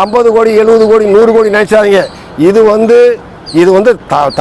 50 கோடி 70 கோடி 100 கோடி நினைச்சாதீங்க. இது வந்து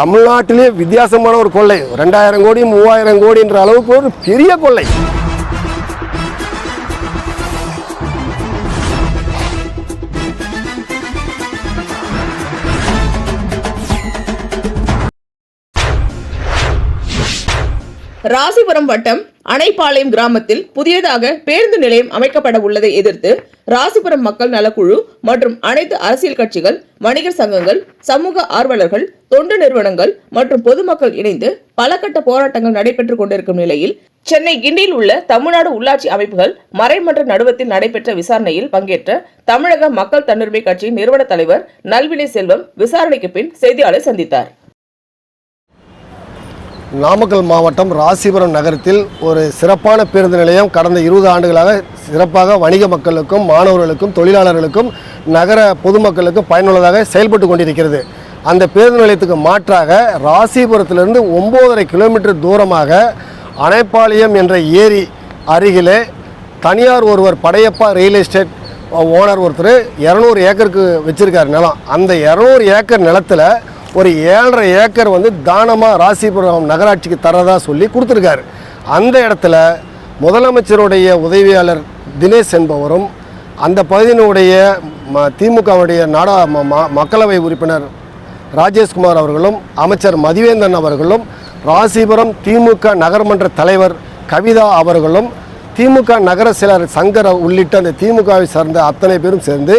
தமிழ்நாட்டிலே வித்தியாசமான ஒரு கொள்ளை. 2000 கோடி 3000 கோடின்ற அளவுக்கு ஒரு பெரிய கொள்ளை. ராசிபுரம் வட்டம் அணைப்பாளையம் கிராமத்தில் புதியதாக பேருந்து நிலையம் அமைக்கப்பட உள்ளதை எதிர்த்து ராசிபுரம் மக்கள் நலக்குழு மற்றும் அனைத்து அரசியல் கட்சிகள், வணிகர் சங்கங்கள், சமூக ஆர்வலர்கள், தொண்டு நிறுவனங்கள் மற்றும் பொதுமக்கள் இணைந்து பல கட்ட போராட்டங்கள் நடைபெற்றுக் கொண்டிருக்கும் நிலையில் சென்னை கிண்டியில் உள்ள தமிழ்நாடு உள்ளாட்சி அமைப்புகள் மறைமன்ற நடுவத்தில் நடைபெற்ற விசாரணையில் பங்கேற்ற தமிழக மக்கள் தன்னுரிமை கட்சியின் நிறுவன தலைவர் நல்வினை செல்வம் விசாரணைக்கு பின் செய்தியாளரை சந்தித்தார். நாமக்கல் மாவட்டம் ராசிபுரம் நகரத்தில் ஒரு சிறப்பான பேருந்து நிலையம் கடந்த 20 ஆண்டுகளாக சிறப்பாக வணிக மக்களுக்கும், மாணவர்களுக்கும், தொழிலாளர்களுக்கும், நகர பொதுமக்களுக்கும் பயனுள்ளதாக செயல்பட்டு கொண்டிருக்கிறது. அந்த பேருந்து நிலையத்துக்கு மாற்றாக ராசிபுரத்திலிருந்து 9.5 கிலோமீட்டர் தூரமாக அணைப்பாளையம் என்ற ஏரி அருகிலே தனியார் ஒருவர் படையப்பா ரியல் எஸ்டேட் ஓனர் ஒருத்தர் 200 ஏக்கருக்கு வச்சுருக்கார் நிலம். அந்த 200 ஏக்கர் நிலத்தில் ஒரு 7.5 ஏக்கர் வந்து தானமாக ராசிபுரம் நகராட்சிக்கு தரதா சொல்லி கொடுத்துருக்காரு. அந்த இடத்துல முதலமைச்சருடைய உதவியாளர் தினேஷ் என்பவரும், அந்த பகுதியினுடைய திமுகவுடைய மக்களவை உறுப்பினர் ராஜேஷ்குமார் அவர்களும், அமைச்சர் மதிவேந்தன் அவர்களும், ராசிபுரம் திமுக நகர்மன்ற தலைவர் கவிதா அவர்களும், திமுக நகர செயலர் சங்கர் உள்ளிட்ட அந்த திமுகவை சார்ந்த அத்தனை பேரும் சேர்ந்து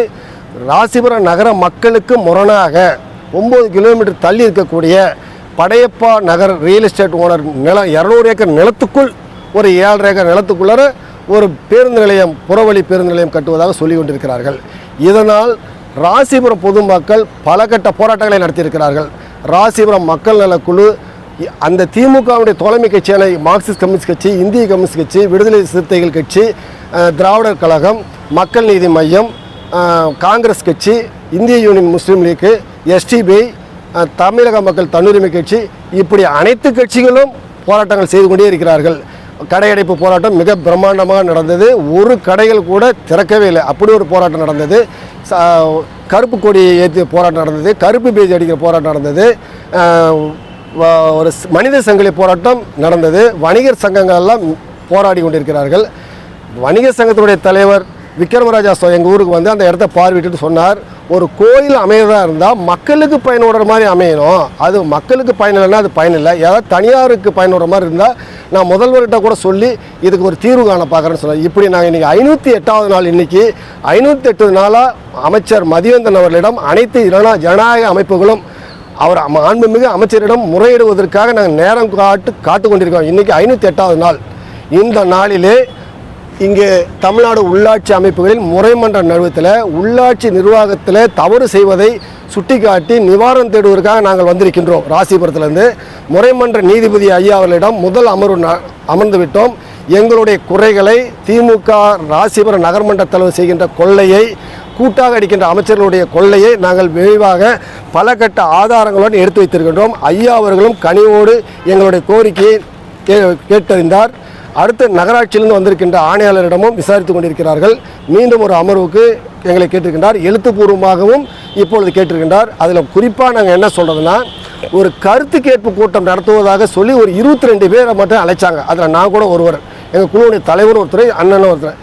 ராசிபுரம் நகர மக்களுக்கு முரணாக 9 கிலோமீட்டர் தள்ளி இருக்கக்கூடிய படையப்பா நகர் ரியல் எஸ்டேட் ஓனர் நிலம் 200 ஏக்கர் நிலத்துக்குள் ஒரு 7.5 ஏக்கர் நிலத்துக்குள்ளே ஒரு பேருந்து நிலையம், புறவழி பேருந்து நிலையம் கட்டுவதாக சொல்லி கொண்டிருக்கிறார்கள். இதனால் ராசிபுரம் பொதுமக்கள் பல கட்ட போராட்டங்களை நடத்தியிருக்கிறார்கள். ராசிபுரம் மக்கள் நலக்குழு அந்த திமுகவுடைய தலைமை கட்சியான மார்க்சிஸ்ட் கம்யூனிஸ்ட் கட்சி, இந்திய கம்யூனிஸ்ட் கட்சி, விடுதலை சிறுத்தைகள் கட்சி, திராவிடர் கழகம், மக்கள் நீதி மையம், காங்கிரஸ் கட்சி, இந்திய யூனியன் முஸ்லீம் லீக்கு, எஸ்டிபிஐ, தமிழக மக்கள் தன்னுரிமை கட்சி, இப்படி அனைத்து கட்சிகளும் போராட்டங்கள் செய்து கொண்டே இருக்கிறார்கள். கடையடைப்பு போராட்டம் மிக பிரம்மாண்டமாக நடந்தது. ஒரு கடைகள் கூட திறக்கவே இல்லை, அப்படி ஒரு போராட்டம் நடந்தது. கருப்பு கொடி ஏற்றி போராட்டம் நடந்தது, கருப்பு பேஜ் அடிக்கிற போராட்டம் நடந்தது, ஒரு மனித சங்கிலி போராட்டம் நடந்தது. வணிகர் சங்கங்கள் எல்லாம் போராடி கொண்டிருக்கிறார்கள். வணிகர் சங்கத்தினுடைய தலைவர் விக்ரமராஜா எங்கள் ஊருக்கு வந்து அந்த இடத்த பார்வையிட்டு சொன்னார், ஒரு கோயில் அமையதாக இருந்தால் மக்களுக்கு பயனுற மாதிரி அமையணும், அது மக்களுக்கு பயனில்லைன்னா அது பயனில்லை, ஏதாவது தனியாருக்கு பயனுற மாதிரி இருந்தால் நான் முதல்வர்கிட்ட கூட சொல்லி இதுக்கு ஒரு தீர்வு காண பார்க்குறேன்னு சொன்னார். இப்படி நாங்கள் இன்றைக்கி 508வது நாள், இன்றைக்கி 508 நாளாக அமைச்சர் மதிவேந்தன் அவர்களிடம் அனைத்து ஜனநாயக அமைப்புகளும் அவர் மாண்புமிகு அமைச்சரிடம் முறையிடுவதற்காக நாங்கள் நேரம் காத்து கொண்டிருக்கோம். இன்றைக்கி 508வது நாள். இந்த நாளிலே இங்கே தமிழ்நாடு உள்ளாட்சி அமைப்புகளில் முறைமன்ற நடுவத்தில் உள்ளாட்சி நிர்வாகத்தில் தவறு செய்வதை சுட்டிக்காட்டி நிவாரணம் தேடுவதற்காக நாங்கள் வந்திருக்கின்றோம். ராசிபுரத்திலிருந்து முறைமன்ற நீதிபதி ஐயா அவர்களிடம் முதல் அமர்வு அமர்ந்து விட்டோம். எங்களுடைய குறைகளை, திமுக ராசிபுரம் நகர்மன்ற தலைவர் செய்கின்ற கொள்ளையை, கூட்டாக அடிக்கின்ற அமைச்சர்களுடைய கொள்ளையை நாங்கள் விரைவாக பல கட்ட ஆதாரங்களுடன் எடுத்து வைத்திருக்கின்றோம். ஐயா அவர்களும் கனிவோடு எங்களுடைய கோரிக்கையை கேட்டறிந்தார். அடுத்த நகராட்சியிலிருந்து வந்திருக்கின்ற ஆணையாளரிடமும் விசாரித்து கொண்டிருக்கிறார்கள். மீண்டும் ஒரு அமர்வுக்கு எங்களை கேட்டிருக்கின்றார். எழுத்துப்பூர்வமாகவும் இப்பொழுது கேட்டிருக்கின்றார். அதில் குறிப்பாக நாங்கள் என்ன சொல்கிறதுனா, ஒரு கருத்து கேட்பு கூட்டம் நடத்துவதாக சொல்லி ஒரு 22 பேரை மட்டும் அழைச்சாங்க. அதில் நான் கூட ஒருவர், எங்கள் குழுவுடைய தலைவர் ஒருத்தர், அண்ணனும் ஒருத்தர்,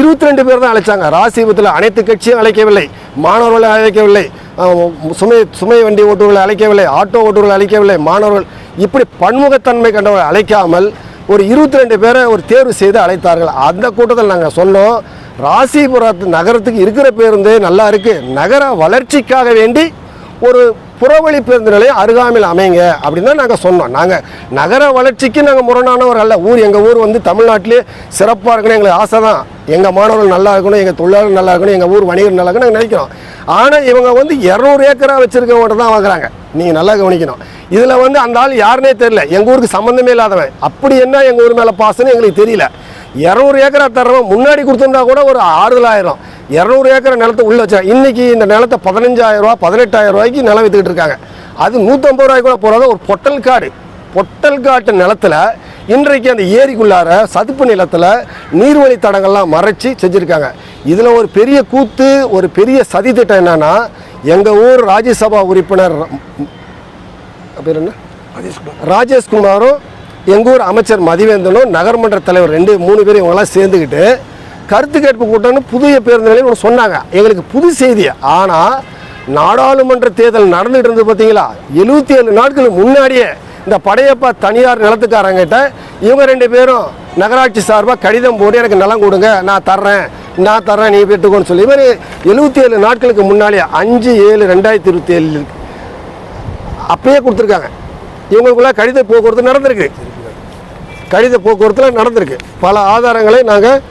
22 பேர் தான் அழைச்சாங்க. ராசிபுரத்தில் அனைத்து கட்சியும் அழைக்கவில்லை, மாணவர்களை அழைக்கவில்லை, சுமை வண்டி ஓட்டுநர்களை அழைக்கவில்லை, ஆட்டோ ஓட்டுநர்களை அழைக்கவில்லை, மாணவர்கள், இப்படி பன்முகத்தன்மை கண்டவர்கள் அழைக்காமல் ஒரு 22 பேரை ஒரு தேர்வு செய்து அழைத்தார்கள். அந்த கூட்டத்தில் நாங்கள் சொன்னோம், ராசிபுரத்து நகரத்துக்கு இருக்கிற பேருந்து நல்லா இருக்குது, நகர வளர்ச்சிக்காக வேண்டி ஒரு புறவழி பேருந்து நிலையம் அருகாமையில் அமைங்க அப்படின்னு தான் நாங்கள் சொன்னோம். நாங்கள் நகர வளர்ச்சிக்கு நாங்கள் முரணானவர் அல்ல. எங்கள் ஊர் வந்து தமிழ்நாட்டிலே சிறப்பாக இருக்கணும் எங்களுக்கு ஆசை தான். எங்கள் மாணவர்கள் நல்லா இருக்கணும், எங்கள் தொழிலாளர்கள் நல்லா இருக்கணும், எங்கள் ஊர் வணிகர் நல்லா இருக்கணும் நாங்கள் நினைக்கிறோம். ஆனால் இவங்க வந்து 200 ஏக்கராக வச்சுருக்கவங்கள்ட்ட தான் வாங்குறாங்க. நீங்கள் நல்லா கவனிக்கணும். இதில் வந்து அந்த ஆள் யாருன்னே தெரியல, எங்கள் ஊருக்கு சம்மந்தமே இல்லாதவன். அப்படி என்ன எங்கள் ஊர் மேலே பாசன்னு எங்களுக்கு தெரியல. 200 ஏக்கரா தர்றவன் முன்னாடி கொடுத்துருந்தா கூட ஒரு 6,000. 200 ஏக்கரை நிலத்தை உள்ளே வச்சாங்க. இன்றைக்கி இந்த நிலத்தை 15,000 ரூபா 18,000 ரூபாய்க்கு நிலம் விற்றுக்கிட்டு இருக்காங்க. அது 150 ரூபாய்க்கு கூட போகாத ஒரு பொட்டல் காடு. பொட்டல் காட்டு நிலத்தில் இன்றைக்கு அந்த ஏரிக்குள்ளார சதுப்பு நிலத்தில் நீர்வழி தடங்கள்லாம் மறைச்சி செஞ்சுருக்காங்க. இதில் ஒரு பெரிய கூத்து, ஒரு பெரிய சதி திட்டம் என்னன்னா, எங்கள் ஊர் ராஜ்யசபா உறுப்பினர் பேர் என்ன ராஜேஷ்குமாரும் எங்கள் ஊர் அமைச்சர் மதிவேந்தனும் நகர்மன்ற தலைவர் 2-3 பேரும் இவங்கெல்லாம் சேர்ந்துக்கிட்டு கருத்து கேட்பு கூட்டம்னு புதிய பேருந்து நிலையம் ஒன்று சொன்னாங்க. எங்களுக்கு புது செய்தி. ஆனால் நாடாளுமன்ற தேர்தல் நடந்துகிட்டு இருந்தது பார்த்தீங்களா, 77 நாட்களுக்கு முன்னாடியே இந்த படையப்பா தனியார் நிலத்துக்காரங்கிட்ட இவங்க 2 பேரும் நகராட்சி சார்பாக கடிதம் போட்டு எனக்கு நிலம் கொடுங்க, நான் தர்றேன் நீ பெற்றுக்கோன்னு சொல்லி இவர் 77 நாட்களுக்கு முன்னாடியே 5/7/2027 அப்பயே கொடுத்துருக்காங்க. இவங்களுக்குள்ள கடித போக்குவரத்து நடந்திருக்கு. பல ஆதாரங்களை நாங்கள்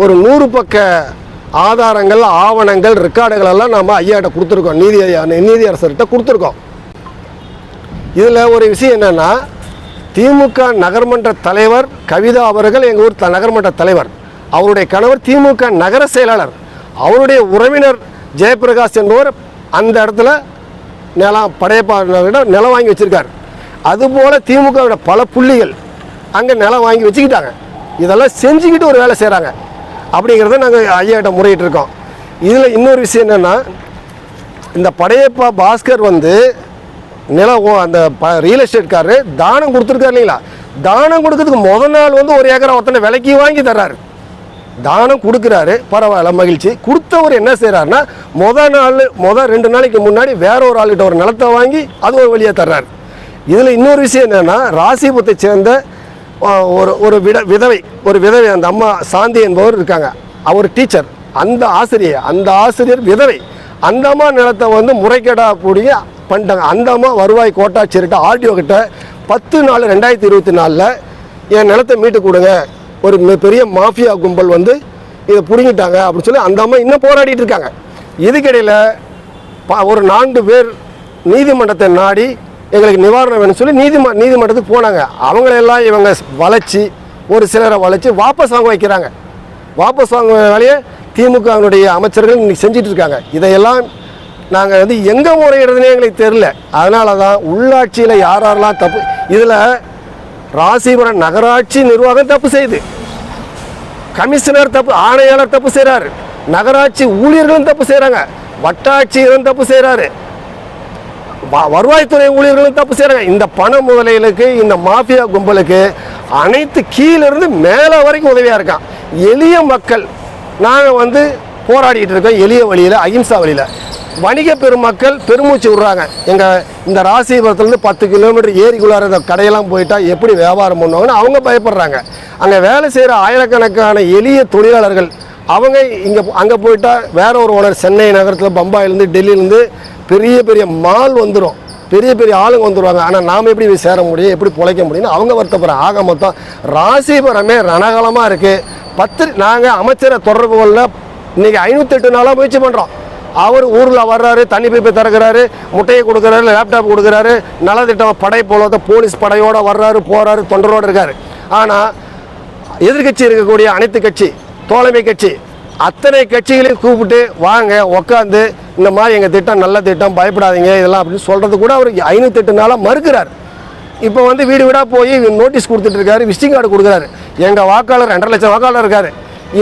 ஒரு 100 பக்க ஆதாரங்கள், ஆவணங்கள், ரெக்கார்டுகள் எல்லாம் நம்ம ஐயாட்ட கொடுத்துருக்கோம், நீதியரசர்கிட்ட கொடுத்துருக்கோம். இதில் ஒரு விஷயம் என்னென்னா, திமுக நகர்மன்ற தலைவர் கவிதா அவர்கள் எங்கள் ஊர் நகர்மன்ற தலைவர், அவருடைய கணவர் திமுக நகர செயலாளர், அவருடைய உறவினர் ஜெயபிரகாஷ் என்பவர் அந்த இடத்துல படையப்பாவிடம் நிலம் வாங்கி வச்சுருக்கார். அதுபோல் திமுகவோட பல புள்ளிகள் அங்கே நிலம் வாங்கி வச்சுக்கிட்டாங்க. இதெல்லாம் செஞ்சுக்கிட்டு ஒரு வேலை செய்கிறாங்க அப்படிங்கிறத நாங்கள் ஐயாட்ட முறையிட்டு இருக்கோம். இதில் இன்னொரு விஷயம் என்னென்னா, இந்த படையப்பா பாஸ்கர் நிலம் அந்த ரியல் எஸ்டேட்காரரு தானம் கொடுத்துருக்காரு இல்லைங்களா, தானம் கொடுக்கறதுக்கு முதல் நாள் 1 ஏக்கரை ஒருத்தனை விலைக்கு வாங்கி தர்றாரு. தானம் கொடுக்குறாரு, பரவாயில்ல, மகிழ்ச்சி. கொடுத்தவர் என்ன செய்கிறாருன்னா, முதல் 2 நாளைக்கு முன்னாடி வேற ஒரு ஆளுகிட்ட ஒரு நிலத்தை வாங்கி அது ஒரு வழியாக தர்றாரு. இதில் இன்னொரு விஷயம் என்னென்னா, ராசிபுரத்தை சேர்ந்த ஒரு விதவை அந்த அம்மா சாந்தி என்பவர் இருக்காங்க. அவர் டீச்சர், அந்த ஆசிரியர் விதவை. அந்த அம்மா நிலத்தை முறைகேடாக கூடிய பண்ணிட்டாங்க. அந்த அம்மா வருவாய் கோட்டாட்சியர்கிட்ட ஆர்டிஓ கிட்ட 10/4/2024 என் நிலத்தை மீட்டு கொடுங்க, ஒரு பெரிய மாஃபியா கும்பல் இதை பிடுங்கிட்டாங்க அப்படின்னு சொல்லி அந்த அம்மா இன்னும் போராடிட்டு இருக்காங்க. இதுக்கிடையில் ஒரு 4 பேர் நீதிமன்றத்தை நாடி எங்களுக்கு நிவாரணம் வேணும்னு சொல்லி நீதிமன்றத்துக்கு போனாங்க. அவங்களெல்லாம் இவங்க ஒரு சிலரை வளைச்சி வாபஸ் வாங்க வைக்கிறாங்க. வாபஸ் வாங்க வேலையை திமுகவினுடைய அமைச்சர்கள் இன்னைக்கு செஞ்சிட்டு இருக்காங்க. இதையெல்லாம் நாங்கள் எங்கே முறையிடுறதுனே எங்களுக்கு தெரியல. அதனால தான் உள்ளாட்சியில் யாரெல்லாம் தப்பு, இதில் ராசிபுரம் நகராட்சி நிர்வாகம் தப்பு செய்யுது, கமிஷனர் தப்பு, ஆணையாளர் தப்பு செய்கிறாரு, நகராட்சி ஊழியர்களும் தப்பு செய்கிறாங்க, வட்டாட்சியரும் தப்பு செய்கிறாரு, வருவாய்த்துறை ஊழியர்களும் தப்பு செய்கிறாங்க. இந்த பண முதலைகளுக்கு, இந்த மாஃபியா கும்பலுக்கு அனைத்து கீழிருந்து மேலே வரைக்கும் உதவியாக இருக்கான். எளிய மக்கள் நாங்கள் போராடிட்டு இருக்கோம், எளிய வழியில், அகிம்சா வழியில். வணிக பெருமக்கள் பெருமூச்சு விடுறாங்க. இந்த ராசிபுரத்துலேருந்து 10 கிலோமீட்டர் ஏரிக்குள்ளார இந்த கடையெல்லாம் போயிட்டால் எப்படி வியாபாரம் பண்ணுவாங்கன்னு அவங்க பயப்படுறாங்க. அங்கே வேலை செய்கிற ஆயிரக்கணக்கான எளிய தொழிலாளர்கள் அவங்க அங்கே போயிட்டால் வேற ஒரு ஓனர் சென்னை நகரத்தில், பம்பாயிலேருந்து, டெல்லியிலேருந்து பெரிய பெரிய மால் வந்துடும், பெரிய ஆளுங்க வந்துடுவாங்க. ஆனால் நாம் எப்படி போய் சேர முடியும், எப்படி பிழைக்க முடியும்னு அவங்க வருத்தப்படுறாங்க. ஆக மொத்தம் ராசிபுரமே ரணகலமாக இருக்குது. நாங்கள் அமைச்சரை தொடர்பு கொள்ள இன்றைக்கி 508 நாளாக முயற்சி பண்ணுறோம். அவர் ஊரில் வர்றாரு, தண்ணி பைப்பை திறக்கிறாரு, முட்டையை கொடுக்குறாரு, லேப்டாப் கொடுக்குறாரு, நலத்திட்டம் படை போல போலீஸ் படையோடு வர்றாரு, போகிறாரு, தொண்டரோடு இருக்கார். ஆனால் எதிர்கட்சி இருக்கக்கூடிய அனைத்து கட்சி, தோழமை கட்சி, அத்தனை கட்சிகளையும் கூப்பிட்டு வாங்க உட்காந்து இந்த மாதிரி எங்கள் திட்டம் நல்ல திட்டம், பயப்படாதீங்க இதெல்லாம் அப்படின்னு சொல்கிறது கூட அவர் 508 நாளாக மறுக்கிறார். இப்போ வீடு வீடாக போய் நோட்டீஸ் கொடுத்துட்ருக்காரு, விசிட்டிங் கார்டு கொடுக்குறாரு. எங்கள் வாக்காளர் 2.5 லட்சம் வாக்காளர் இருக்கார்.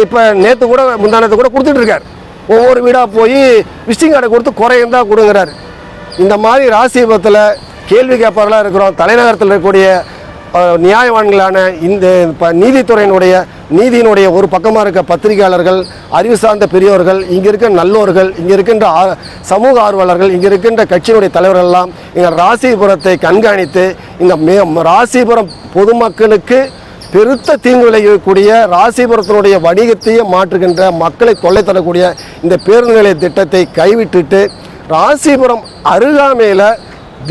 இப்போ நேற்று கூட முந்தானத்தை கூட கொடுத்துட்ருக்காரு. ஒவ்வொரு வீடாக போய் விசிட்டிங் கார்டை கொடுத்து குறையும் தான் கொடுங்குறாரு. இந்த மாதிரி ராசிபுரத்தில் கேள்வி கேட்பவர்களாக இருக்கிறோம். தலைநகரத்தில் இருக்கக்கூடிய நியாயவான்களான இந்த நீதியினுடைய ஒரு பக்கமாக இருக்க பத்திரிகையாளர்கள், அறிவு சார்ந்த பெரியோர்கள், இங்கே இருக்க நல்லோர்கள், இங்கே இருக்கின்ற சமூக ஆர்வலர்கள், இங்கே இருக்கின்ற கட்சியினுடைய தலைவர்கள் எல்லாம் எங்கள் ராசிபுரத்தை கண்காணித்து இந்த ராசிபுரம் பொதுமக்களுக்கு பெருத்த தீங்கு விளைவிக்கக்கூடிய, ராசிபுரத்தினுடைய வணிகத்தையே மாற்றுகின்ற, மக்களை தொல்லை தரக்கூடிய இந்த பேருந்து நிலைய திட்டத்தை கைவிட்டுட்டு ராசிபுரம் அருகாமையில்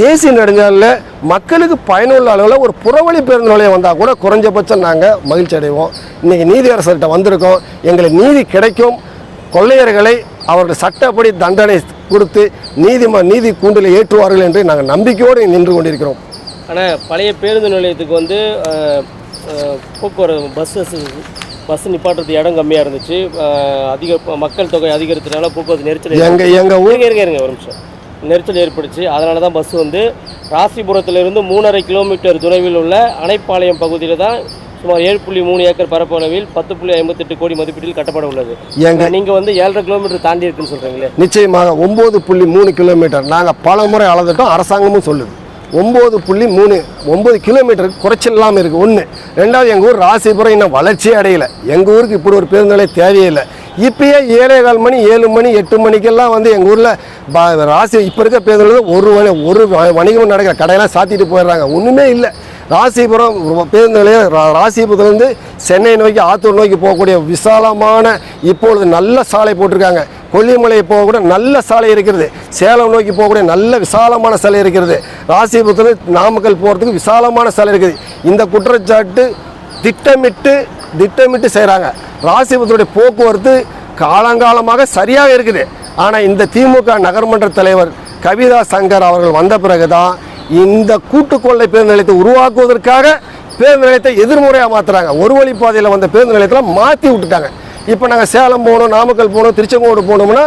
தேசிய நெடுஞ்சாலையில் மக்களுக்கு பயனுள்ள அளவில் ஒரு புறவழி பேருந்து நிலையம் வந்தால் கூட குறைஞ்சபட்சம் நாங்கள் மகிழ்ச்சி அடைவோம். இன்றைக்கி நீதியரசர்கிட்ட வந்திருக்கோம். எங்களுக்கு நீதி கிடைக்கும், கொள்ளையர்களை அவர்கள் சட்டப்படி தண்டனை கொடுத்து நீதி கூண்டில் ஏற்றுவார்கள் என்று நாங்கள் நம்பிக்கையோடு நின்று கொண்டிருக்கிறோம். ஆனால் பழைய பேருந்து நிலையத்துக்கு போக்குவரத்து பஸ் நிப்பாட்டுறது இடம் கம்மியாக இருந்துச்சு. மக்கள் தொகை அதிகரித்தனால போக்குவரத்து நெரிச்சல் எங்கள் இருங்க ஒரு நிமிஷம் நெரிச்சல் ஏற்படுச்சு. அதனால தான் பஸ் ராசிபுரத்திலிருந்து 3.5 கிலோமீட்டர் தொலைவில் உள்ள அணைப்பாளையம் பகுதியில் தான் சுமார் 7.3 ஏக்கர் பரப்பளவில் 10.58 கோடி மதிப்பீட்டில் கட்டப்பட உள்ளது. நீங்கள் வந்து 7.5 கிலோமீட்டர் தாண்டி இருக்குன்னு சொல்கிறீங்களே? நிச்சயமாக 9.3 கிலோமீட்டர் நாங்கள் பல முறை அளந்துட்டோம், அரசாங்கமும் சொல்லுது 9.9 கிலோமீட்டருக்கு குறைச்சல் இல்லாமல் இருக்குது. ஒன்று. ரெண்டாவது, எங்கள் ஊர் ராசிபுரம் இன்னும் வளர்ச்சியே அடையலை. எங்கள் ஊருக்கு இப்படி ஒரு பேருந்து நிலையம் தேவையே இல்லை. இப்பயே 7:15 மணி 7 மணி 8 மணிக்கெல்லாம் வந்து எங்கள் ஊரில் ராசி இப்போ இருக்க பேருந்து ஒரு வணிகம் நடக்கிற கடையெல்லாம் சாத்திட்டு போயிடுறாங்க. ஒன்றுமே இல்லை. ராசிபுரம் பேருந்து நிலையம் ராசிபுரத்துலேருந்து சென்னை நோக்கி ஆத்தூர் நோக்கி போகக்கூடிய விசாலமான இப்பொழுது நல்ல சாலை போட்டிருக்காங்க. கொல்லிமலை போகக்கூடிய நல்ல சாலை இருக்கிறது. சேலம் நோக்கி போகக்கூடிய நல்ல விசாலமான சாலை இருக்கிறது. ராசிபுரத்தில் நாமக்கல் போகிறதுக்கு விசாலமான சாலை இருக்குது. இந்த குற்றச்சாட்டு திட்டமிட்டு செய்கிறாங்க. ராசிபுரத்துடைய போக்குவரத்து காலங்காலமாக சரியாக இருக்குது. ஆனால் இந்த திமுக நகர்மன்ற தலைவர் கவிதா சங்கர் அவர்கள் வந்த பிறகு தான் இந்த கூட்டுக்கொள்ளை பேருந்து நிலையத்தை உருவாக்குவதற்காக பேருந்து நிலையத்தை எதிர்முறையாக மாற்றுறாங்க. ஒரு வழிப்பாதையில் வந்த பேருந்து நிலையத்தில் மாற்றி விட்டுட்டாங்க. இப்போ நாங்கள் சேலம் போகணும், நாமக்கல் போகணும், திருச்செங்கோடு போகணும்னா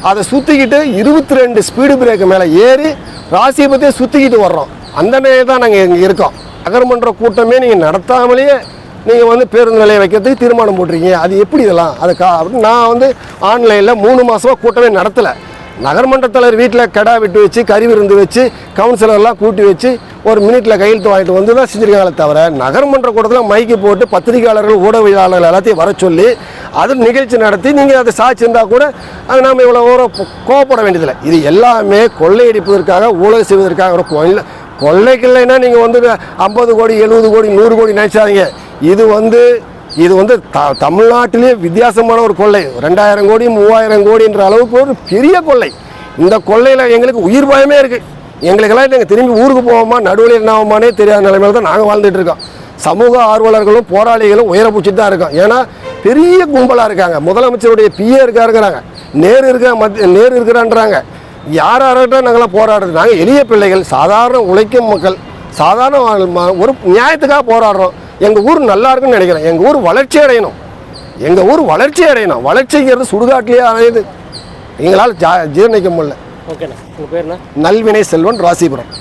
அதை சுற்றிக்கிட்டு 22 ஸ்பீடு பிரேக்கு மேலே ஏறி ராசிபுரத்தையே சுற்றிக்கிட்டு வர்றோம். அந்த நிலையில் தான் நாங்கள் இங்கே இருக்கோம். நகர்மன்ற கூட்டமே நீங்கள் நடத்தாமலேயே நீங்கள் வந்து பேருந்து நிலையம் வைக்கிறதுக்கு தீர்மானம் போட்டிருக்கீங்க. அது எப்படி இதெல்லாம் அப்படின்னு நான் வந்து ஆன்லைனில் 3 மாதமாக கூட்டமே நடத்தலை. நகர்மன்ற தலைவர் வீட்டில் கடா விட்டு வச்சு கறி விருந்து வச்சு கவுன்சிலர்லாம் கூட்டி வச்சு ஒரு மினிட்டில் கையெழுத்து வாங்கிட்டு வந்து தான் செஞ்சுருக்காங்களே தவிர நகர்மன்ற கூட்டத்தில் மைக்கு போட்டு பத்திரிகையாளர்கள் ஊடகவியலாளர்கள் எல்லாத்தையும் வர சொல்லி அது நிகழ்ச்சி நடத்தி நீங்கள் அதை சாட்சி இருந்தால் கூட அது நாம் இவ்வளோ கோவப்பட வேண்டியதில்லை. இது எல்லாமே கொள்ளையடிப்பதற்காக ஊழல் செய்வதற்காக ஒரு கொள்ளைக்கு இல்லைன்னா நீங்கள் வந்து 50 கோடி 70 கோடி 100 கோடி நினைச்சாதீங்க. இது வந்து தமிழ்நாட்டிலே வித்தியாசமான ஒரு கொள்ளை. 2000 கோடி 3000 கோடின்ற அளவுக்கு ஒரு பெரிய கொள்ளை. இந்த கொள்ளையில் எங்களுக்கு உயிர் பயமே இருக்குது. எங்களுக்கெல்லாம் நாங்கள் திரும்பி ஊருக்கு போவோமா நடுவில் என்ன ஆகுமானே தெரியாத நிலைமையில தான் நாங்கள் வாழ்ந்துட்டு இருக்கோம். சமூக ஆர்வலர்களும் போராளிகளும் உயர பிடிச்சிட்டு தான் இருக்கோம். ஏன்னா பெரிய கும்பலாக இருக்காங்க. முதலமைச்சருடைய பிஏ இருக்காருங்கிறாங்க, நேரு இருக்கிறான்றாங்க. யார்கிட்ட நாங்களாம் போராடுறது? நாங்கள் எளிய பிள்ளைகள், சாதாரண உழைக்கும் மக்கள், சாதாரண ஒரு நியாயத்துக்காக போராடுறோம். எங்கள் ஊர் நல்லா இருக்குன்னு நினைக்கிறேன். எங்கள் ஊர் வளர்ச்சி அடையணும். வளர்ச்சிங்கிறது சுடுகாட்டிலேயே அடையுது. எங்களால் ஜீர்ணிக்க முடியல. ஓகேண்ணா, உங்கள் பேர்ண்ணா? நல்வினை செல்வன், ராசிபுரம்.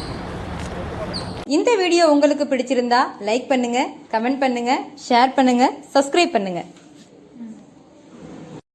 இந்த வீடியோ உங்களுக்கு பிடிச்சிருந்தா லைக் பண்ணுங்க, கமெண்ட் பண்ணுங்க, ஷேர் பண்ணுங்க, சப்ஸ்கிரைப் பண்ணுங்க.